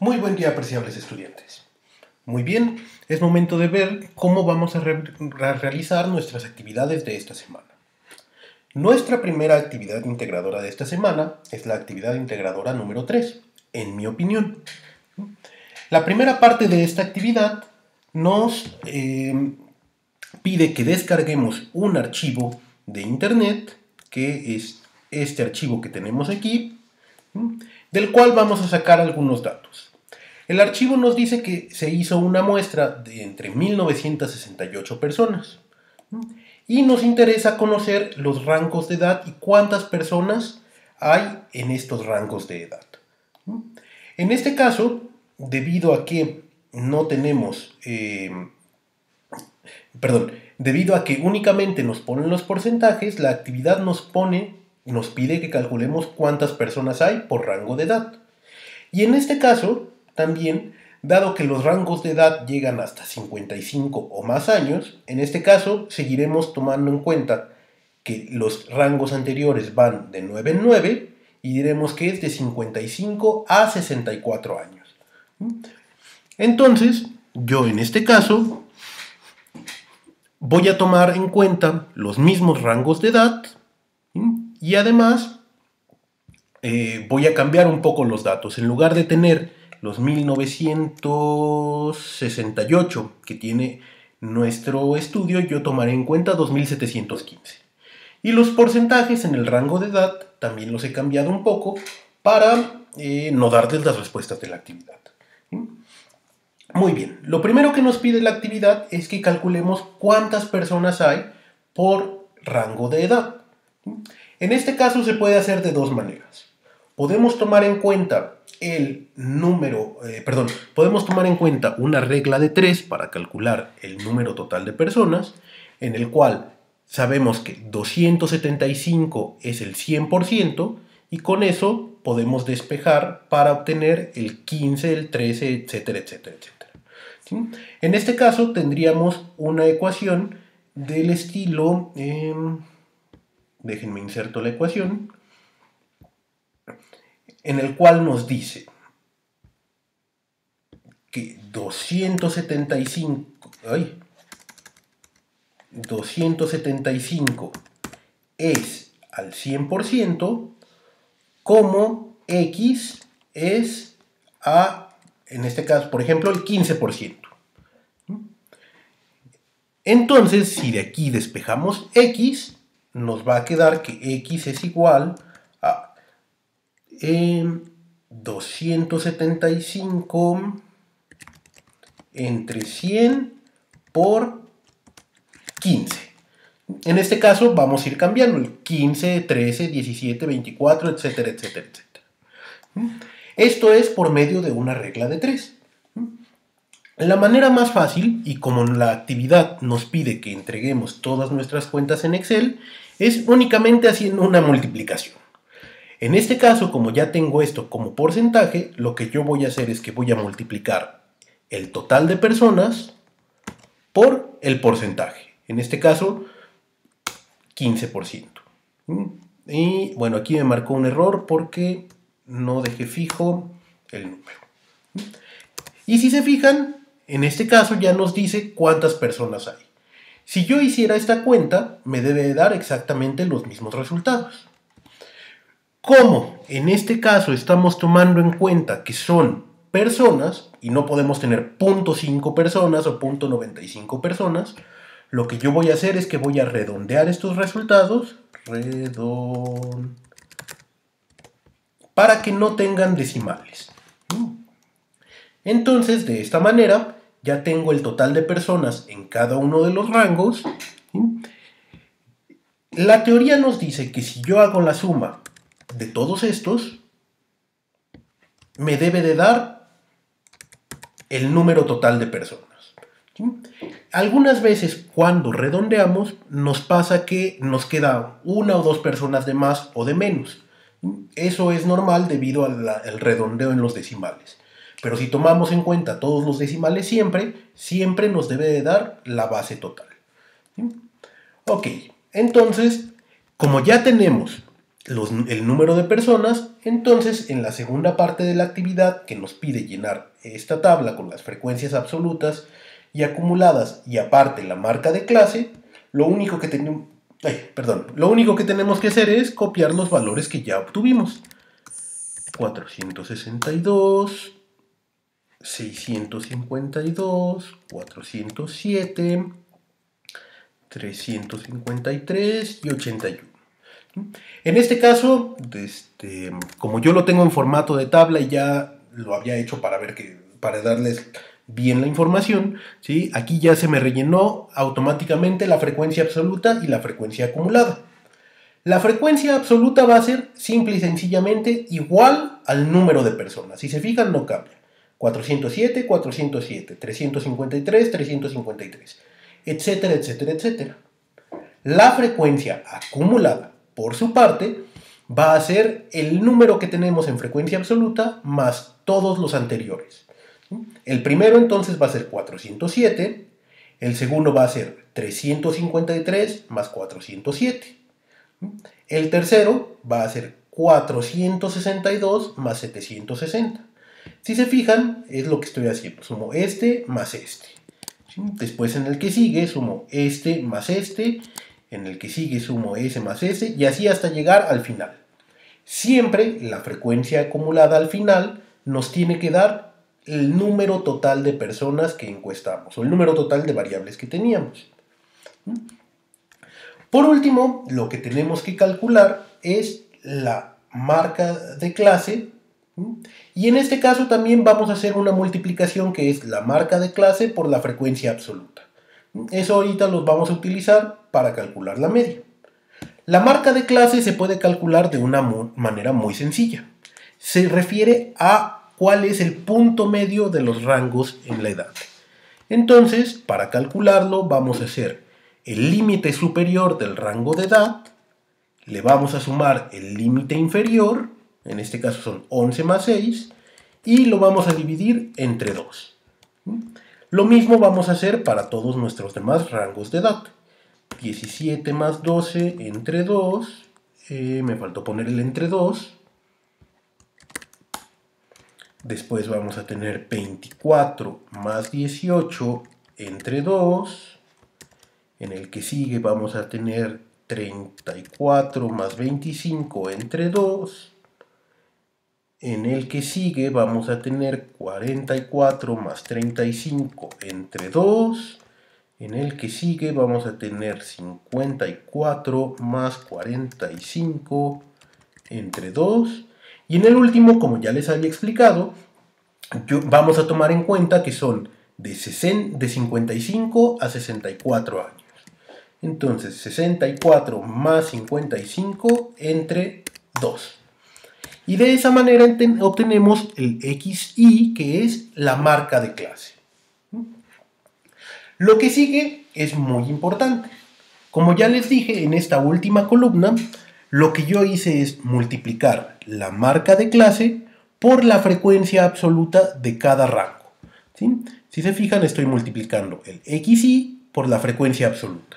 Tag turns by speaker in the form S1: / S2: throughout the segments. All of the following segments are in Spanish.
S1: Muy buen día, apreciables estudiantes. Muy bien, es momento de ver cómo vamos a realizar nuestras actividades de esta semana. Nuestra primera actividad integradora de esta semana es la actividad integradora número 3, en mi opinión. La primera parte de esta actividad nos pide que descarguemos un archivo de internet, que es este archivo que tenemos aquí, del cual vamos a sacar algunos datos. El archivo nos dice que se hizo una muestra de entre 1968 personas y nos interesa conocer los rangos de edad y cuántas personas hay en estos rangos de edad. En este caso, debido a que no tenemos, debido a que únicamente nos ponen los porcentajes, la actividad nos pide que calculemos cuántas personas hay por rango de edad. Y en este caso, también, dado que los rangos de edad llegan hasta 55 o más años, en este caso seguiremos tomando en cuenta que los rangos anteriores van de 9 en 9 y diremos que es de 55 a 64 años. Entonces, yo en este caso voy a tomar en cuenta los mismos rangos de edad y además voy a cambiar un poco los datos. En lugar de tener los 1968 que tiene nuestro estudio, yo tomaré en cuenta 2715. Y los porcentajes en el rango de edad también los he cambiado un poco para no darles las respuestas de la actividad. Muy bien, lo primero que nos pide la actividad es que calculemos cuántas personas hay por rango de edad. En este caso se puede hacer de dos maneras. Podemos tomar en cuenta podemos tomar en cuenta una regla de 3 para calcular el número total de personas, en el cual sabemos que 275 es el 100% y con eso podemos despejar para obtener el 15, el 13, etcétera, etcétera, etcétera. ¿Sí? En este caso tendríamos una ecuación del estilo, déjenme inserto la ecuación, en el cual nos dice que 275 es al 100% como X es en este caso, por ejemplo, el 15%. Entonces, si de aquí despejamos X, nos va a quedar que X es igual a 275 entre 100 por 15. En este caso vamos a ir cambiando el 15, 13, 17, 24, etcétera, etcétera, etcétera. Esto es por medio de una regla de 3. La manera más fácil, y como la actividad nos pide que entreguemos todas nuestras cuentas en Excel, es únicamente haciendo una multiplicación. En este caso, como ya tengo esto como porcentaje, lo que yo voy a hacer es que voy a multiplicar el total de personas por el porcentaje. En este caso, 15%. Y bueno, aquí me marcó un error porque no dejé fijo el número. Y si se fijan, en este caso ya nos dice cuántas personas hay. Si yo hiciera esta cuenta, me debe dar exactamente los mismos resultados. Como en este caso estamos tomando en cuenta que son personas y no podemos tener 0.5 personas o 0.95 personas, lo que yo voy a hacer es que voy a redondear estos resultados para que no tengan decimales. Entonces, de esta manera, ya tengo el total de personas en cada uno de los rangos. La teoría nos dice que si yo hago la suma de todos estos, me debe de dar el número total de personas. Algunas veces cuando redondeamos nos pasa que nos queda una o dos personas de más o de menos. Eso es normal debido al redondeo en los decimales. Pero si tomamos en cuenta todos los decimales siempre nos debe de dar la base total. Ok, entonces, como ya tenemos el número de personas. Entonces, en la segunda parte de la actividad que nos pide llenar esta tabla con las frecuencias absolutas y acumuladas y aparte la marca de clase, lo único que tenemos que hacer es copiar los valores que ya obtuvimos. 462, 652, 407, 353 y 81. En este caso, como yo lo tengo en formato de tabla y ya lo había hecho para darles bien la información, ¿sí? Aquí ya se me rellenó automáticamente la frecuencia absoluta y la frecuencia acumulada. La frecuencia absoluta va a ser simple y sencillamente igual al número de personas. Si se fijan, no cambia. 407, 407, 353, 353, etcétera, etcétera, etcétera. La frecuencia acumulada, por su parte, va a ser el número que tenemos en frecuencia absoluta más todos los anteriores. El primero entonces va a ser 407, el segundo va a ser 353 más 407. El tercero va a ser 462 más 760. Si se fijan, es lo que estoy haciendo. Sumo este más este. Después en el que sigue sumo este más este. En el que sigue sumo ese más ese. Y así hasta llegar al final. Siempre la frecuencia acumulada al final nos tiene que dar el número total de personas que encuestamos. O el número total de variables que teníamos. Por último, lo que tenemos que calcular es la marca de clase, y en este caso también vamos a hacer una multiplicación que es la marca de clase por la frecuencia absoluta. Eso ahorita los vamos a utilizar para calcular la media. La marca de clase se puede calcular de una manera muy sencilla. Se refiere a cuál es el punto medio de los rangos en la edad. Entonces, para calcularlo vamos a hacer el límite superior del rango de edad, le vamos a sumar el límite inferior, en este caso son 11 más 6, y lo vamos a dividir entre 2. Lo mismo vamos a hacer para todos nuestros demás rangos de edad. 17 más 12 entre 2, me faltó poner el entre 2. Después vamos a tener 24 más 18 entre 2. En el que sigue vamos a tener 34 más 25 entre 2. En el que sigue vamos a tener 44 más 35 entre 2. En el que sigue vamos a tener 54 más 45 entre 2. Y en el último, como ya les había explicado, vamos a tomar en cuenta que son de 55 a 64 años. Entonces, 64 más 55 entre 2. Y de esa manera obtenemos el XY, que es la marca de clase. Lo que sigue es muy importante. Como ya les dije en esta última columna, lo que yo hice es multiplicar la marca de clase por la frecuencia absoluta de cada rango. ¿Sí? Si se fijan, estoy multiplicando el XY por la frecuencia absoluta.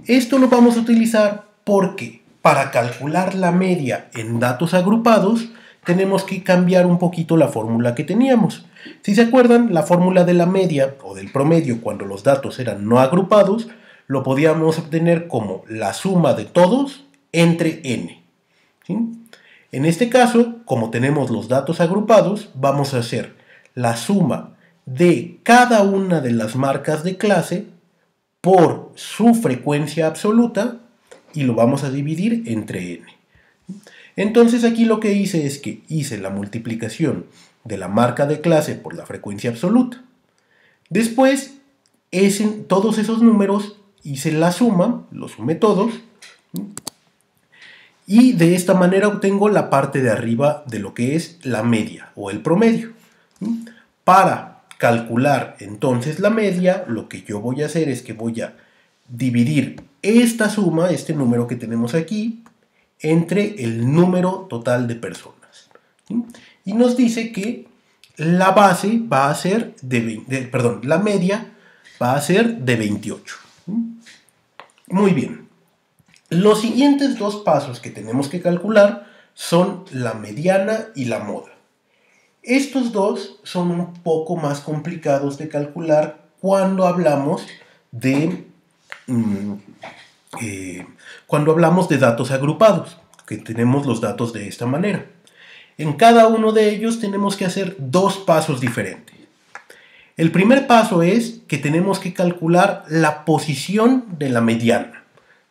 S1: Esto lo vamos a utilizar porque para calcular la media en datos agrupados tenemos que cambiar un poquito la fórmula que teníamos. Si se acuerdan, la fórmula de la media o del promedio cuando los datos eran no agrupados lo podíamos obtener como la suma de todos entre n. ¿Sí? En este caso, como tenemos los datos agrupados, vamos a hacer la suma de cada una de las marcas de clase por su frecuencia absoluta y lo vamos a dividir entre n. Entonces aquí lo que hice es que hice la multiplicación de la marca de clase por la frecuencia absoluta. Después, todos esos números hice la suma, los sumé todos, y de esta manera obtengo la parte de arriba de lo que es la media o el promedio. Para calcular entonces la media, lo que yo voy a hacer es que voy a dividir esta suma, este número que tenemos aquí, entre el número total de personas. ¿Sí? Y nos dice que la base va a ser la media va a ser de 28. Muy bien. Los siguientes dos pasos que tenemos que calcular son la mediana y la moda. Estos dos son un poco más complicados de calcular cuando hablamos de, datos agrupados, que tenemos los datos de esta manera. En cada uno de ellos tenemos que hacer dos pasos diferentes. El primer paso es que tenemos que calcular la posición de la mediana.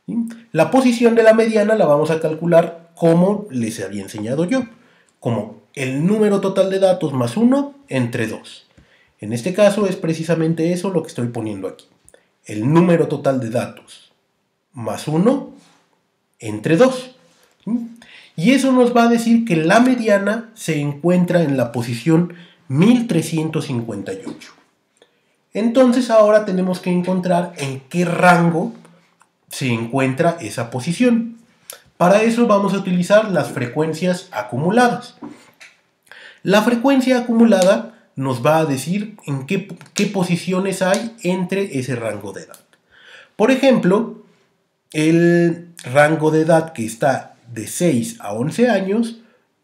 S1: ¿Sí? La posición de la mediana la vamos a calcular como les había enseñado yo, como el número total de datos más 1 entre 2. En este caso es precisamente eso lo que estoy poniendo aquí. El número total de datos más 1 entre 2. Y eso nos va a decir que la mediana se encuentra en la posición 1358. Entonces ahora tenemos que encontrar en qué rango se encuentra esa posición. Para eso vamos a utilizar las frecuencias acumuladas. La frecuencia acumulada nos va a decir en qué posiciones hay entre ese rango de edad. Por ejemplo, el rango de edad que está de 6 a 11 años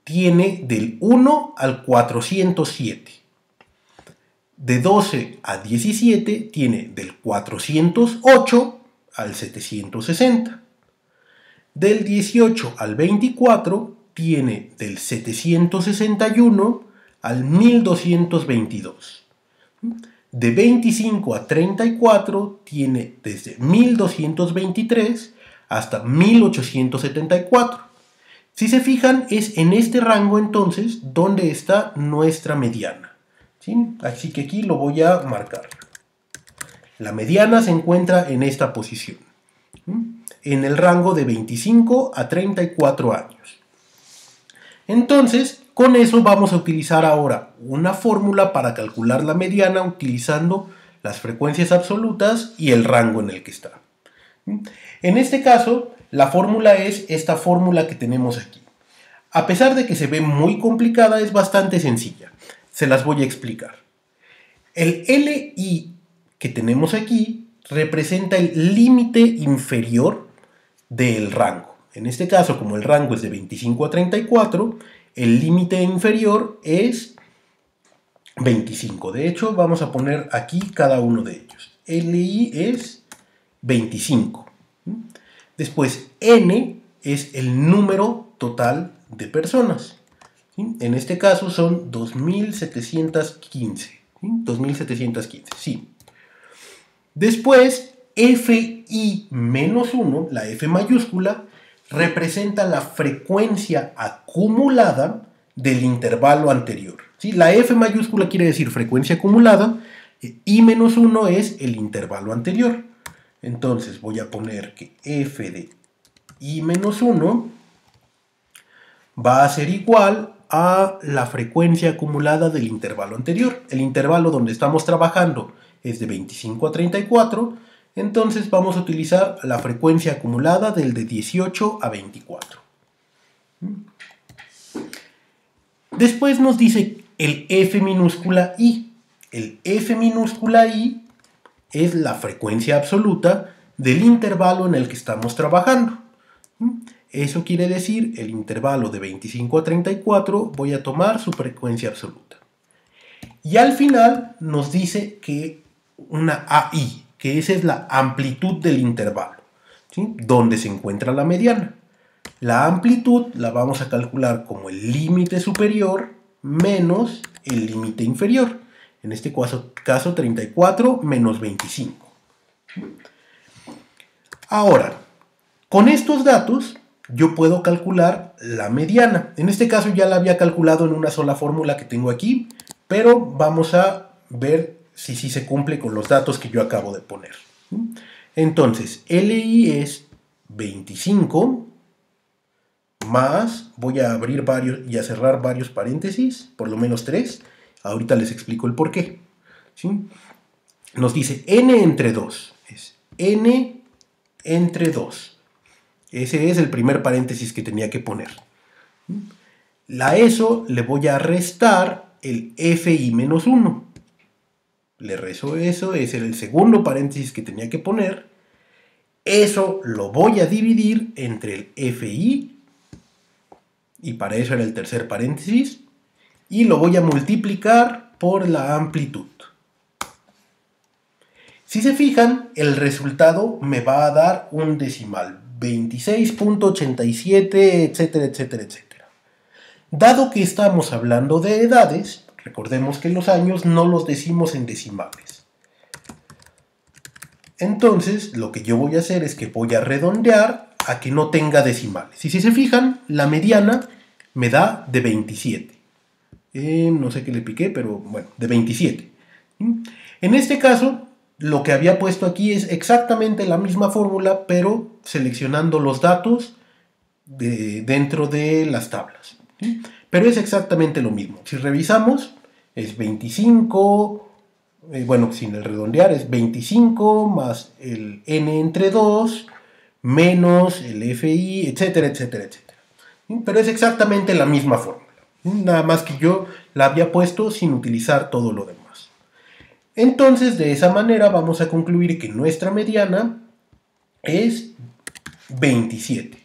S1: tiene del 1 al 407. De 12 a 17 tiene del 408 al 760. Del 18 al 24 tiene del 761 al 1222. De 25 a 34 tiene desde 1223 hasta 1874. Si se fijan, es en este rango entonces donde está nuestra mediana. ¿Sí? Así que aquí lo voy a marcar. La mediana se encuentra en esta posición, en el rango de 25 a 34 años. Entonces, con eso vamos a utilizar ahora una fórmula para calcular la mediana utilizando las frecuencias absolutas y el rango en el que está. En este caso, la fórmula es esta fórmula que tenemos aquí. A pesar de que se ve muy complicada, es bastante sencilla. Se las voy a explicar. El LI que tenemos aquí representa el límite inferior del rango. En este caso, como el rango es de 25 a 34, el límite inferior es 25. De hecho, vamos a poner aquí cada uno de ellos. LI es 25. Después, N es el número total de personas. En este caso son 2715. 2715, sí. Después, FI-1, la F mayúscula, representa la frecuencia acumulada del intervalo anterior. ¿Sí? La F mayúscula quiere decir frecuencia acumulada, I-1 es el intervalo anterior. Entonces voy a poner que F de I-1 va a ser igual a la frecuencia acumulada del intervalo anterior. El intervalo donde estamos trabajando es de 25 a 34, entonces vamos a utilizar la frecuencia acumulada del de 18 a 24. Después nos dice el F minúscula I. El F minúscula I es la frecuencia absoluta del intervalo en el que estamos trabajando. Eso quiere decir el intervalo de 25 a 34 voy a tomar su frecuencia absoluta. Y al final nos dice que una AI, que esa es la amplitud del intervalo, ¿sí? Donde se encuentra la mediana. La amplitud la vamos a calcular como el límite superior menos el límite inferior. En este caso 34 menos 25. Ahora, con estos datos yo puedo calcular la mediana. En este caso ya la había calculado en una sola fórmula que tengo aquí, pero vamos a ver si se cumple con los datos que yo acabo de poner. Entonces, LI es 25 más, voy a abrir varios y a cerrar varios paréntesis, por lo menos 3. Ahorita les explico el por qué. ¿Sí? Nos dice n entre 2. Es n entre 2. Ese es el primer paréntesis que tenía que poner. A eso le voy a restar el FI menos 1. Le rezo eso, ese era el segundo paréntesis que tenía que poner. Eso lo voy a dividir entre el FI, y para eso era el tercer paréntesis, y lo voy a multiplicar por la amplitud. Si se fijan, el resultado me va a dar un decimal, 26.87, etcétera, etcétera, etcétera. Dado que estamos hablando de edades, recordemos que los años no los decimos en decimales. Entonces, lo que yo voy a hacer es que voy a redondear a que no tenga decimales. Y si se fijan, la mediana me da de 27. No sé qué le piqué, pero bueno, de 27. En este caso, lo que había puesto aquí es exactamente la misma fórmula, pero seleccionando los datos dentro de las tablas. Pero es exactamente lo mismo. Si revisamos, es 25... bueno, sin el redondear, es 25 más el n entre 2 menos el FI, etcétera, etcétera, etcétera. Pero es exactamente la misma fórmula. Nada más que yo la había puesto sin utilizar todo lo demás. Entonces, de esa manera vamos a concluir que nuestra mediana es 27.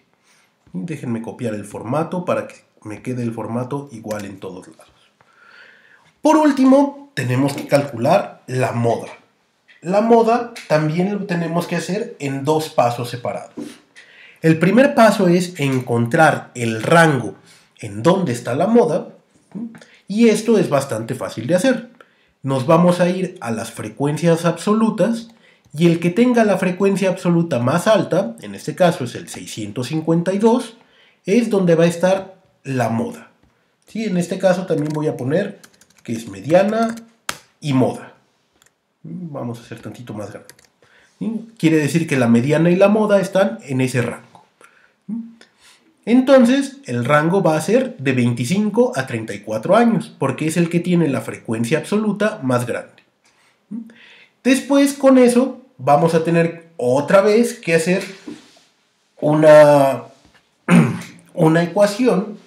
S1: Déjenme copiar el formato para que me quede el formato igual en todos lados. Por último, tenemos que calcular la moda. La moda también lo tenemos que hacer en dos pasos separados. El primer paso es encontrar el rango en donde está la moda, y esto es bastante fácil de hacer. Nos vamos a ir a las frecuencias absolutas, y el que tenga la frecuencia absoluta más alta, en este caso es el 652, es donde va a estar la moda. ¿Sí? En este caso también voy a poner que es mediana y moda. Vamos a hacer tantito más grande. ¿Sí? Quiere decir que la mediana y la moda están en ese rango. Entonces, el rango va a ser de 25 a 34 años, porque es el que tiene la frecuencia absoluta más grande. Después, con eso, vamos a tener otra vez que hacer una ecuación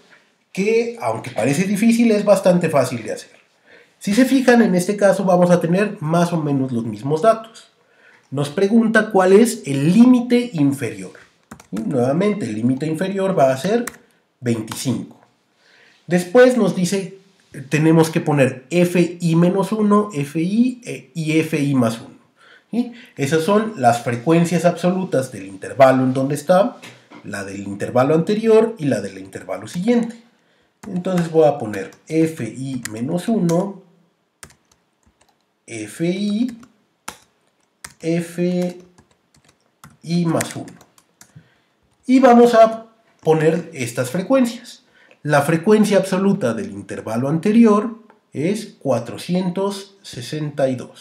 S1: que, aunque parece difícil, es bastante fácil de hacer. Si se fijan, en este caso vamos a tener más o menos los mismos datos. Nos pregunta cuál es el límite inferior. Y nuevamente, el límite inferior va a ser 25. Después nos dice, tenemos que poner FI menos 1, FI y FI más 1. ¿Sí? Esas son las frecuencias absolutas del intervalo en donde está, la del intervalo anterior y la del intervalo siguiente. Entonces voy a poner FI menos 1, FI, FI más 1. Y vamos a poner estas frecuencias. La frecuencia absoluta del intervalo anterior es 462.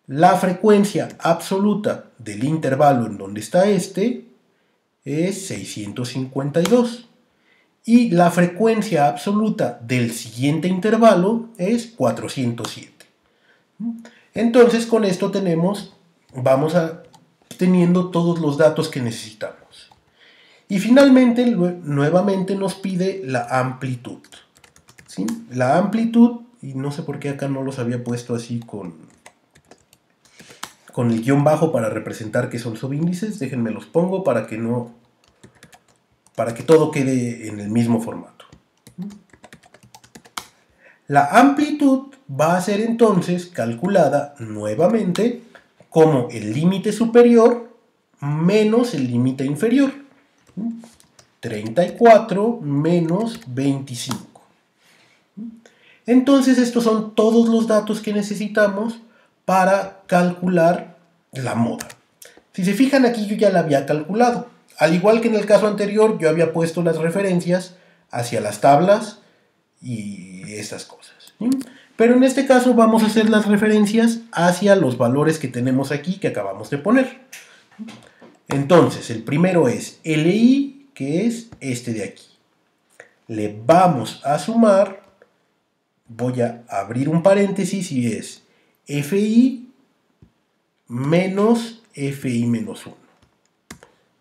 S1: La frecuencia absoluta del intervalo en donde está este es 652. Y la frecuencia absoluta del siguiente intervalo es 407. Entonces, con esto vamos teniendo todos los datos que necesitamos. Y finalmente, nuevamente nos pide la amplitud. ¿Sí? La amplitud, y no sé por qué acá no los había puesto así con el guión bajo para representar que son subíndices. Déjenme los pongo para que todo quede en el mismo formato. La amplitud va a ser entonces calculada nuevamente como el límite superior menos el límite inferior. 34 menos 25. Entonces estos son todos los datos que necesitamos para calcular la moda. Si se fijan, aquí yo ya la había calculado. Al igual que en el caso anterior, yo había puesto las referencias hacia las tablas y estas cosas. ¿Sí? Pero en este caso vamos a hacer las referencias hacia los valores que tenemos aquí que acabamos de poner. Entonces, el primero es LI, que es este de aquí. Le vamos a sumar, voy a abrir un paréntesis y es FI menos FI menos 1.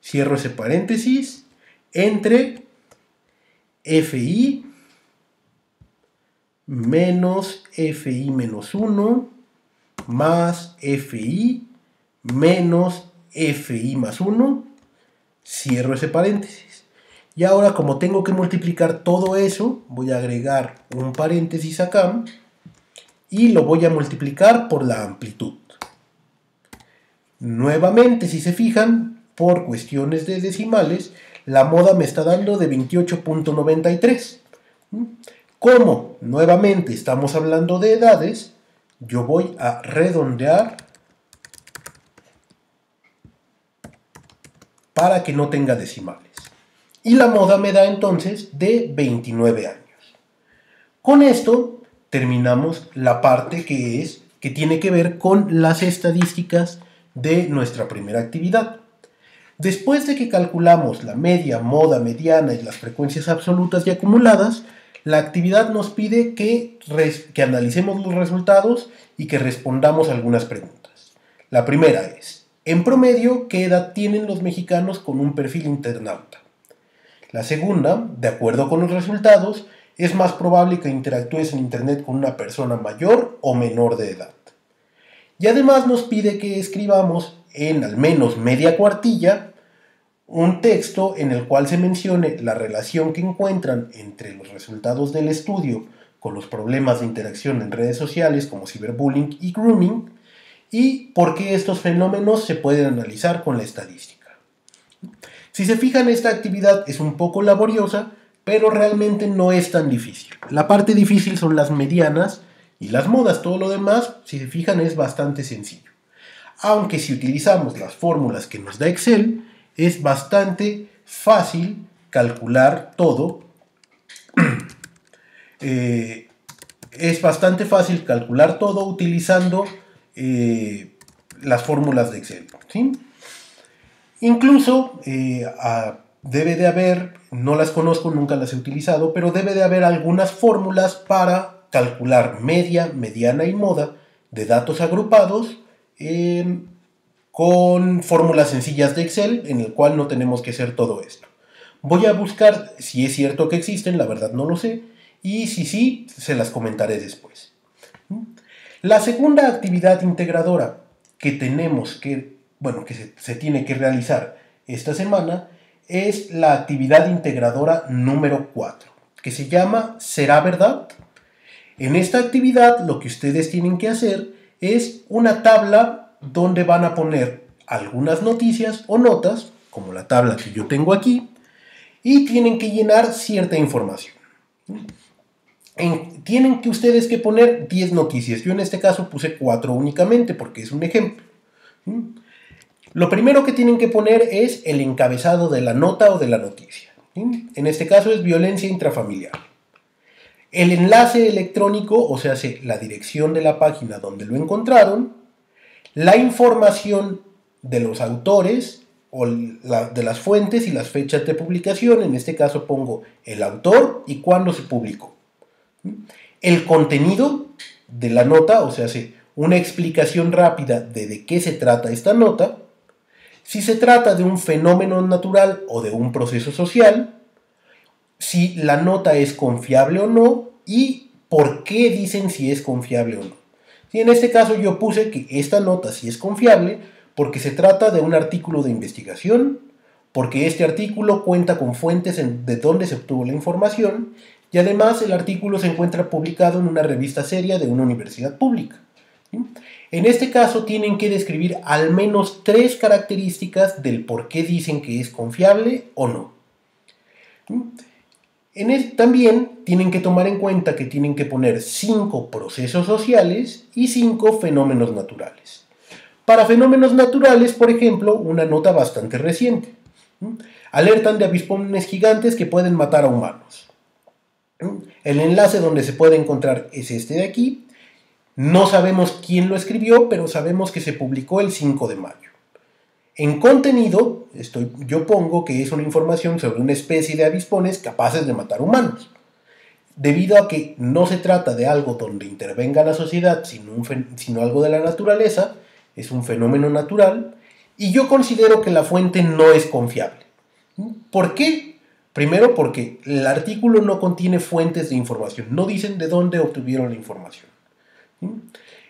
S1: Cierro ese paréntesis entre FI menos FI menos 1 más FI menos fi más 1, cierro ese paréntesis. Y ahora, como tengo que multiplicar todo eso, voy a agregar un paréntesis acá y lo voy a multiplicar por la amplitud. Nuevamente, si se fijan, por cuestiones de decimales, la moda me está dando de 28.93. Como nuevamente estamos hablando de edades, yo voy a redondear para que no tenga decimales. Y la moda me da entonces de 29 años. Con esto terminamos la parte que tiene que ver con las estadísticas de nuestra primera actividad. Después de que calculamos la media, moda, mediana y las frecuencias absolutas y acumuladas, la actividad nos pide que analicemos los resultados y que respondamos algunas preguntas. La primera es, en promedio, ¿qué edad tienen los mexicanos con un perfil internauta? La segunda, de acuerdo con los resultados, es más probable que interactúes en Internet con una persona mayor o menor de edad. Y además nos pide que escribamos en al menos media cuartilla un texto en el cual se mencione la relación que encuentran entre los resultados del estudio con los problemas de interacción en redes sociales como ciberbullying y grooming y por qué estos fenómenos se pueden analizar con la estadística. Si se fijan, esta actividad es un poco laboriosa, pero realmente no es tan difícil. La parte difícil son las medianas y las modas. Todo lo demás, si se fijan, es bastante sencillo. Aunque si utilizamos las fórmulas que nos da Excel, es bastante fácil calcular todo. Es bastante fácil calcular todo utilizando las fórmulas de Excel, ¿sí? Incluso debe de haber, no las conozco, nunca las he utilizado, pero debe de haber algunas fórmulas para calcular media, mediana y moda de datos agrupados con fórmulas sencillas de Excel, en el cual no tenemos que hacer todo esto. Voy a buscar si es cierto que existen, la verdad no lo sé, y si sí, se las comentaré después. La segunda actividad integradora que tenemos que, se tiene que realizar esta semana es la actividad integradora número 4, que se llama ¿Será verdad? En esta actividad lo que ustedes tienen que hacer es una tabla donde van a poner algunas noticias o notas, como la tabla que yo tengo aquí, y tienen que llenar cierta información. Tienen que ustedes que poner 10 noticias. Yo en este caso puse 4 únicamente porque es un ejemplo. Lo primero que tienen que poner es el encabezado de la nota o de la noticia. En este caso es violencia intrafamiliar. El enlace electrónico, o sea, la dirección de la página donde lo encontraron, la información de los autores o de las fuentes y las fechas de publicación. En este caso pongo el autor y cuándo se publicó. El contenido de la nota, o sea, una explicación rápida de qué se trata esta nota, si se trata de un fenómeno natural o de un proceso social, si la nota es confiable o no y por qué dicen si es confiable o no. Y en este caso yo puse que esta nota sí es confiable porque se trata de un artículo de investigación, porque este artículo cuenta con fuentes de donde se obtuvo la información y además el artículo se encuentra publicado en una revista seria de una universidad pública. En este caso tienen que describir al menos 3 características del por qué dicen que es confiable o no. También tienen que tomar en cuenta que tienen que poner 5 procesos sociales y 5 fenómenos naturales. Para fenómenos naturales, por ejemplo, una nota bastante reciente. Alertan de avispones gigantes que pueden matar a humanos. El enlace donde se puede encontrar es este de aquí. No sabemos quién lo escribió, pero sabemos que se publicó el 5 de mayo. En contenido, yo pongo que es una información sobre una especie de avispones capaces de matar humanos. Debido a que no se trata de algo donde intervenga la sociedad, sino algo de la naturaleza, es un fenómeno natural, y yo considero que la fuente no es confiable. ¿Por qué? Primero porque el artículo no contiene fuentes de información, no dicen de dónde obtuvieron la información.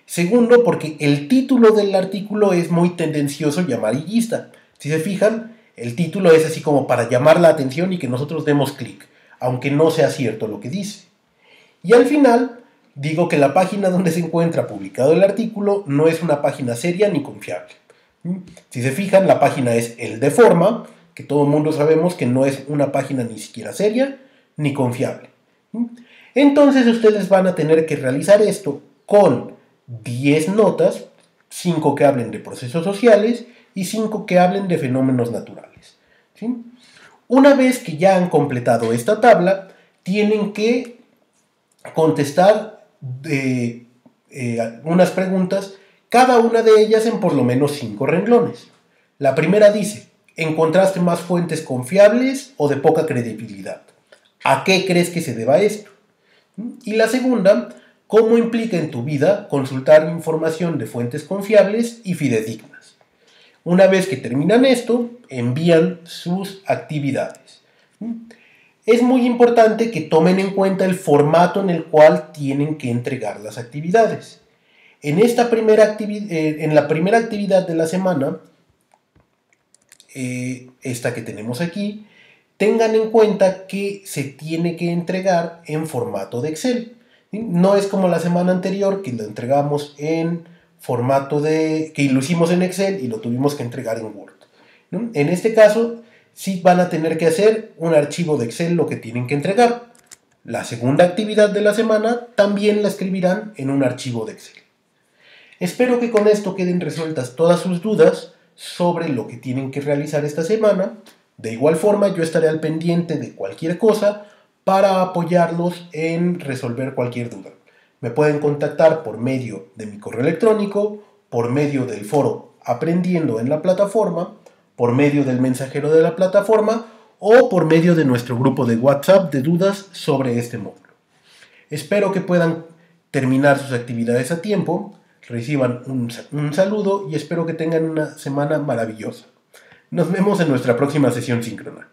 S1: Segundo, porque el título del artículo es muy tendencioso y amarillista. Si se fijan, el título es así como para llamar la atención y que nosotros demos clic, aunque no sea cierto lo que dice. Y al final, digo que la página donde se encuentra publicado el artículo no es una página seria ni confiable. Si se fijan, la página es El Deforma, que todo el mundo sabemos que no es una página ni siquiera seria ni confiable. Entonces ustedes van a tener que realizar esto con 10 notas, 5 que hablen de procesos sociales y 5 que hablen de fenómenos naturales. ¿Sí? Una vez que ya han completado esta tabla, tienen que contestar unas preguntas, cada una de ellas en por lo menos 5 renglones. La primera dice: ¿encontraste más fuentes confiables o de poca credibilidad? ¿A qué crees que se deba esto? Y la segunda: ¿cómo implica en tu vida consultar información de fuentes confiables y fidedignas? Una vez que terminan esto, envían sus actividades. Es muy importante que tomen en cuenta el formato en el cual tienen que entregar las actividades. En la primera actividad de la semana, esta que tenemos aquí, tengan en cuenta que se tiene que entregar en formato de Excel. ¿Sí? No es como la semana anterior que lo entregamos en formato que lo hicimos en Excel y lo tuvimos que entregar en Word. ¿No? En este caso, sí van a tener que hacer un archivo de Excel lo que tienen que entregar. La segunda actividad de la semana también la escribirán en un archivo de Excel. Espero que con esto queden resueltas todas sus dudas sobre lo que tienen que realizar esta semana. De igual forma, yo estaré al pendiente de cualquier cosa para apoyarlos en resolver cualquier duda. Me pueden contactar por medio de mi correo electrónico, por medio del foro Aprendiendo en la plataforma, por medio del mensajero de la plataforma o por medio de nuestro grupo de WhatsApp de dudas sobre este módulo. Espero que puedan terminar sus actividades a tiempo, reciban un saludo y espero que tengan una semana maravillosa. Nos vemos en nuestra próxima sesión síncrona.